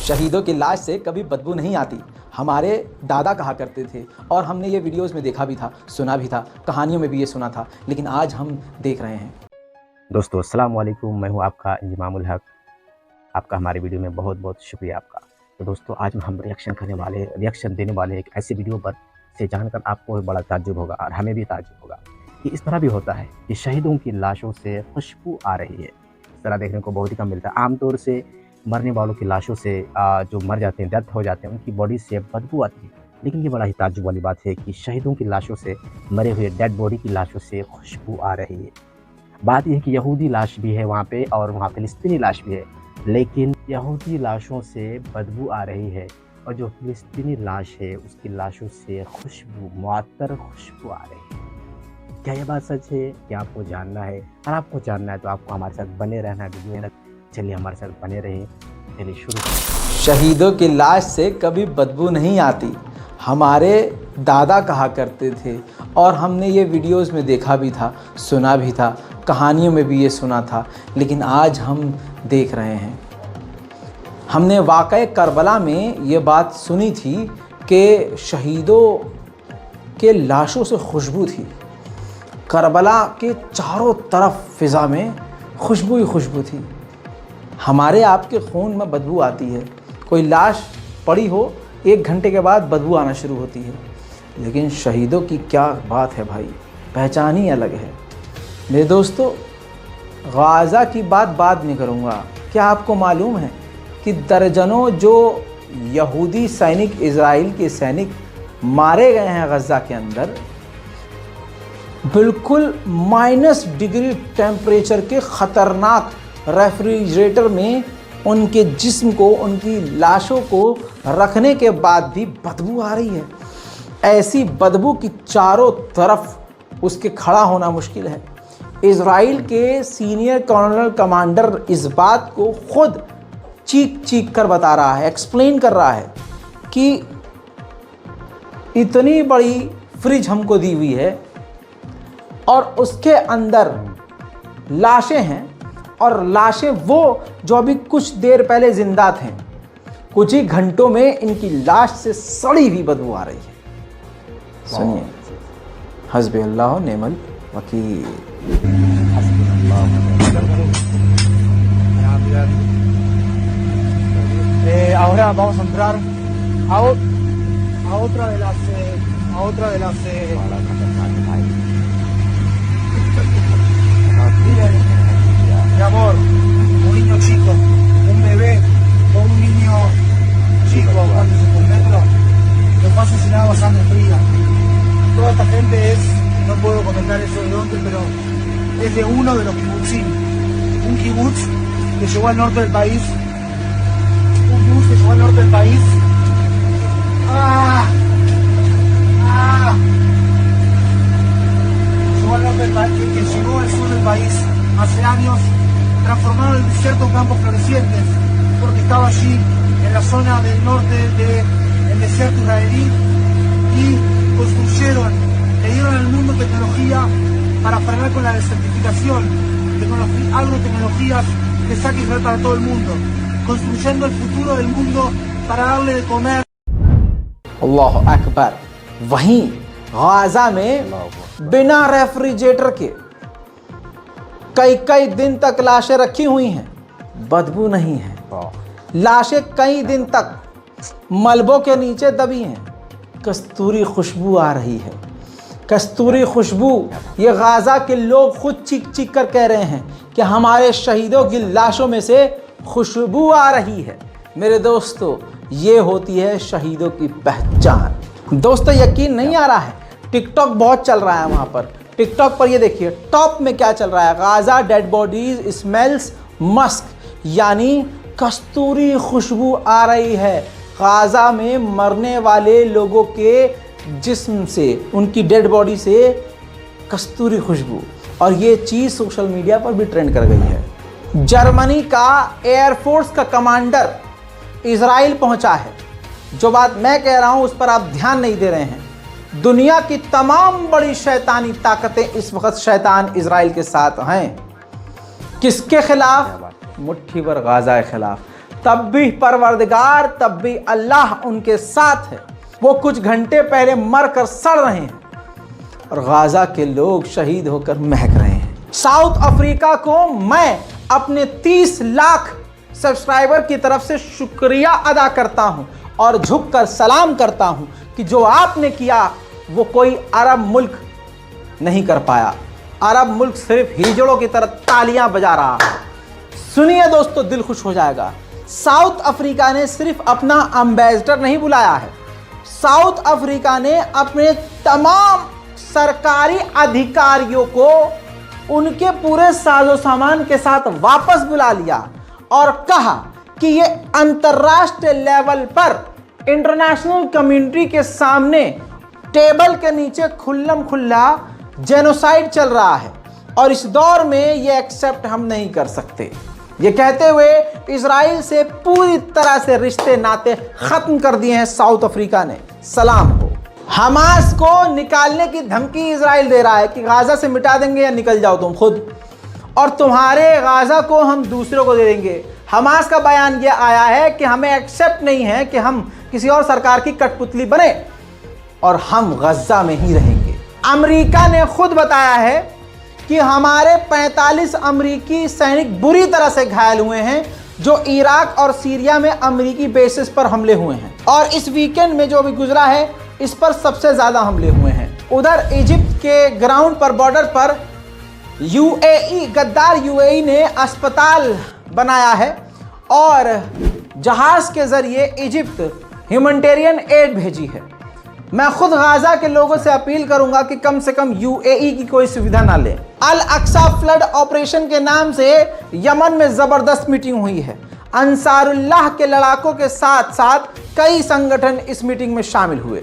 शहीदों की लाश से कभी बदबू नहीं आती, हमारे दादा कहा करते थे और हमने ये वीडियोस में देखा भी था, सुना भी था, कहानियों में भी ये सुना था, लेकिन आज हम देख रहे हैं। दोस्तों अस्सलाम वालेकुम, मैं हूं आपका इंजमामुल हक। आपका हमारे वीडियो में बहुत बहुत शुक्रिया आपका। तो दोस्तों आज हम रिएक्शन देने वाले हैं एक ऐसे वीडियो पर से जानकर आपको बड़ा ताज्जुब होगा और हमें भी ताज्जुब होगा कि इस तरह भी होता है कि शहीदों की लाशों से खुशबू आ रही है। इस तरह देखने को बहुत ही कम मिलता है। आमतौर से मरने वालों की लाशों से जो मर जाते हैं, डेथ हो जाते हैं, उनकी बॉडी से बदबू आती है। लेकिन ये बड़ा ही ताज्जुब वाली बात है कि शहीदों की लाशों से, मरे हुए डेड बॉडी की लाशों से खुशबू आ रही है। बात यह है कि यहूदी लाश भी है वहाँ पे और वहाँ फ़िलिस्तीनी लाश भी है, लेकिन यहूदी लाशों से बदबू आ रही है और जो फ़िलिस्तीनी लाश है उसकी लाशों से खुशबू, मुअत्तर खुशबू आ रही है। क्या यह बात सच है? क्या आपको जानना है? और आपको जानना है तो आपको हमारे साथ बने रहना है वीडियो में। चलिए हमारे साथ बने रहें। चलिए शुरू। शहीदों की लाश से कभी बदबू नहीं आती, हमारे दादा कहा करते थे और हमने ये वीडियोस में देखा भी था, सुना भी था, कहानियों में भी ये सुना था, लेकिन आज हम देख रहे हैं। हमने वाक़ए करबला में ये बात सुनी थी कि शहीदों के लाशों से खुशबू थी। करबला के चारों तरफ फ़िज़ा में खुशबू ही खुशबू थी। हमारे आपके खून में बदबू आती है, कोई लाश पड़ी हो 1 घंटे के बाद बदबू आना शुरू होती है, लेकिन शहीदों की क्या बात है भाई, पहचान ही अलग है। मेरे दोस्तों, गाज़ा की बात बाद में करूँगा। क्या आपको मालूम है कि दर्जनों जो यहूदी सैनिक, इज़राइल के सैनिक मारे गए हैं गज़ा के अंदर, बिल्कुल -डिग्री टेम्परेचर के ख़तरनाक रेफ्रिजरेटर में उनके जिस्म को, उनकी लाशों को रखने के बाद भी बदबू आ रही है। ऐसी बदबू की चारों तरफ उसके खड़ा होना मुश्किल है। इज़राइल के सीनियर कर्नल कमांडर इस बात को खुद चीख चीख कर बता रहा है, एक्सप्लेन कर रहा है कि इतनी बड़ी फ्रिज हमको दी हुई है और उसके अंदर लाशें हैं, और लाशें वो जो अभी कुछ देर पहले जिंदा थे, कुछ ही घंटों में इनकी लाश से सड़ी हुई बदबू आ रही है। सुनिए, हस्बी अल्लाह व निअमल वकील। Ahora vamos a entrar a otra de las mi amor, un niño chico, un bebé o un niño chico, ¿cuántos es un metro? Lo pasa sin agua, sangre fría. Toda esta gente es, no puedo comentar eso de dónde, pero es de uno de los kibutzim. Un kibutz que llegó al norte del país. Un kibutz que llegó al norte del país. Llegó al norte del país, que llegó al sur del país hace años, transformaron el desierto en campos florecientes, porque estaba allí en la zona del norte del desierto israelí, y construyeron, le dieron al mundo tecnología para frenar con la desertificación, agrotecnologías que saque Israel para todo el mundo, construyendo el futuro del mundo para darle de comer. अल्लाह अकबर। वहीं Gaza में बिना refrigerator के कई दिन तक लाशें रखी हुई हैं, बदबू नहीं है। लाशें कई दिन तक मलबों के नीचे दबी हैं, कस्तूरी खुशबू आ रही है। कस्तूरी खुशबू, ये गाज़ा के लोग खुद चीख चीख कर कह रहे हैं कि हमारे शहीदों की लाशों में से खुशबू आ रही है। मेरे दोस्तों, ये होती है शहीदों की पहचान। दोस्तों, यकीन नहीं आ रहा है, टिकटॉक बहुत चल रहा है वहाँ पर। टिकटॉक पर ये देखिए, टॉप में क्या चल रहा है, Gaza dead bodies smells Musk, यानी कस्तूरी खुशबू आ रही है। गाज़ा में मरने वाले लोगों के जिस्म से, उनकी डेड बॉडी से कस्तूरी खुशबू, और ये चीज़ सोशल मीडिया पर भी ट्रेंड कर गई है। जर्मनी का एयरफोर्स का कमांडर इज़राइल पहुंचा है। जो बात मैं कह रहा हूं उस पर आप ध्यान नहीं दे रहे हैं। दुनिया की तमाम बड़ी शैतानी ताकतें इस वक्त शैतान इज़राइल के साथ हैं। किसके खिलाफ? मुट्ठी भर गाज़ा के खिलाफ। तब भी परवरदिगार, तब भी अल्लाह उनके साथ है। वो कुछ घंटे पहले मर कर सड़ रहे हैं और गाजा के लोग शहीद होकर महक रहे हैं। साउथ अफ्रीका को मैं अपने 30 लाख सब्सक्राइबर की तरफ से शुक्रिया अदा करता हूं और झुककर सलाम करता हूं कि जो आपने किया वो कोई अरब मुल्क नहीं कर पाया। अरब मुल्क सिर्फ हिजड़ों की तरह तालियां बजा रहा है। सुनिए दोस्तों, दिल खुश हो जाएगा। साउथ अफ्रीका ने सिर्फ अपना एम्बेसडर नहीं बुलाया है, साउथ अफ्रीका ने अपने तमाम सरकारी अधिकारियों को उनके पूरे साजो सामान के साथ वापस बुला लिया और कहा कि ये अंतर्राष्ट्रीय लेवल पर इंटरनेशनल कम्युनिटी के सामने टेबल के नीचे खुल्लम खुल्ला जेनोसाइड चल रहा है और इस दौर में ये एक्सेप्ट हम नहीं कर सकते। ये कहते हुए इजराइल से पूरी तरह से रिश्ते नाते खत्म कर दिए हैं साउथ अफ्रीका ने। सलाम हो। हमास को निकालने की धमकी इजराइल दे रहा है कि गाजा से मिटा देंगे या निकल जाओ तुम खुद, और तुम्हारे गाजा को हम दूसरों को दे देंगे। हमास का बयान यह आया है कि हमें एक्सेप्ट नहीं है कि हम किसी और सरकार की कठपुतली बने और हम गजा में ही रहेंगे। अमेरिका ने खुद बताया है कि हमारे 45 अमेरिकी सैनिक बुरी तरह से घायल हुए हैं जो इराक और सीरिया में अमेरिकी बेसिस पर हमले हुए हैं, और इस वीकेंड में जो भी गुजरा है इस पर सबसे ज्यादा हमले हुए हैं। उधर इजिप्ट के ग्राउंड पर, बॉर्डर पर यूएई, गद्दार यूएई ने अस्पताल बनाया है और जहाज के जरिए इजिप्ट ह्यूमैनिटेरियन एड भेजी है। मैं खुद गाजा के लोगों से अपील करूंगा कि कम से कम यूएई की कोई सुविधा ना ले। अल अक्सा फ्लड ऑपरेशन के नाम से यमन में जबरदस्त मीटिंग हुई है। अंसारुल्लाह के लड़ाकों के साथ साथ कई संगठन इस मीटिंग में शामिल हुए।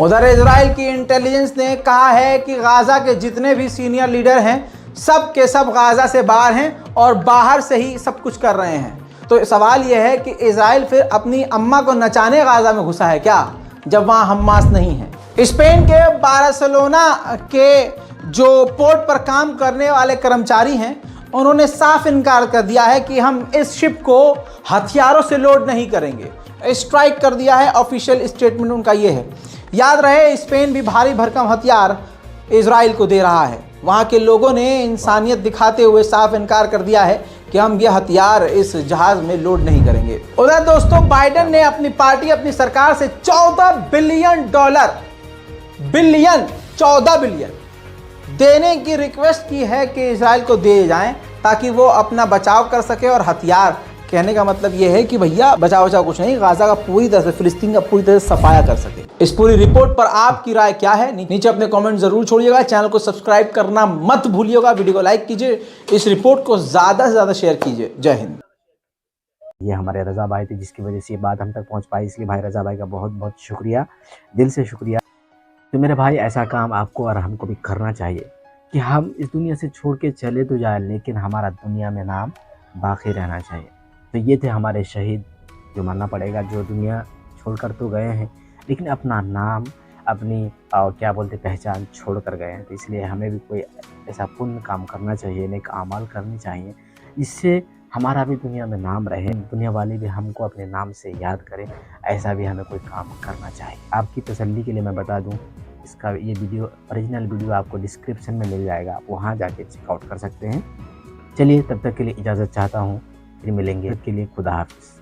उधर इजराइल की इंटेलिजेंस ने कहा है कि गाजा के जितने भी सीनियर लीडर हैं सब के सब गाजा से बाहर हैं और बाहर से ही सब कुछ कर रहे हैं। तो सवाल यह है कि इजराइल फिर अपनी अम्मा को नचाने गाजा में घुसा है क्या, जब वहाँ हमास नहीं है। स्पेन के बार्सिलोना के जो पोर्ट पर काम करने वाले कर्मचारी हैं उन्होंने साफ इनकार कर दिया है कि हम इस शिप को हथियारों से लोड नहीं करेंगे। स्ट्राइक कर दिया है, ऑफिशियल स्टेटमेंट उनका ये है। याद रहे, स्पेन भी भारी भरकम हथियार इजराइल को दे रहा है। वहाँ के लोगों ने इंसानियत दिखाते हुए साफ इनकार कर दिया है कि हम ये हथियार इस जहाज़ में लोड नहीं करेंगे। उधर दोस्तों, बाइडेन ने अपनी पार्टी, अपनी सरकार से $14 बिलियन, 14 बिलियन देने की रिक्वेस्ट की है कि इजराइल को दे जाएं ताकि वो अपना बचाव कर सके। और हथियार कहने का मतलब ये है कि भैया बचाव कुछ नहीं, गाजा का पूरी तरह से, फिलिस्तीन का पूरी तरह से सफाया कर सके। इस पूरी रिपोर्ट पर आपकी राय क्या है, नीचे अपने कमेंट जरूर छोड़िएगा। चैनल को सब्सक्राइब करना मत भूलिएगा, वीडियो को लाइक कीजिए, इस रिपोर्ट को ज़्यादा से ज़्यादा शेयर कीजिए। जय हिंद। ये हमारे रज़ा भाई थे जिसकी वजह से ये बात हम तक पहुंच पाई, इसलिए भाई रज़ा भाई का बहुत बहुत शुक्रिया, दिल से शुक्रिया। तो मेरे भाई, ऐसा काम आपको और हमको भी करना चाहिए कि हम इस दुनिया से छोड़ के चले तो जाए, लेकिन हमारा दुनिया में नाम बाकी रहना चाहिए। तो ये थे हमारे शहीद, जो मानना पड़ेगा, जो दुनिया छोड़कर तो गए हैं लेकिन अपना नाम, अपनी क्या बोलते पहचान छोड़ कर गए हैं। तो इसलिए हमें भी कोई ऐसा पुण्य काम करना चाहिए, नेक आमाल करने चाहिए, जिससे हमारा भी दुनिया में नाम रहे, दुनिया वाले भी हमको अपने नाम से याद करें, ऐसा भी हमें कोई काम करना चाहिए। आपकी तसल्ली के लिए मैं बता दूं, इसका ये वीडियो, ओरिजिनल वीडियो आपको डिस्क्रिप्शन में मिल जाएगा, आप वहाँ जाके चेकआउट कर सकते हैं। चलिए तब तक के लिए इजाज़त चाहता हूँ, फिर मिलेंगे, तब के लिए खुदा हाफिज़।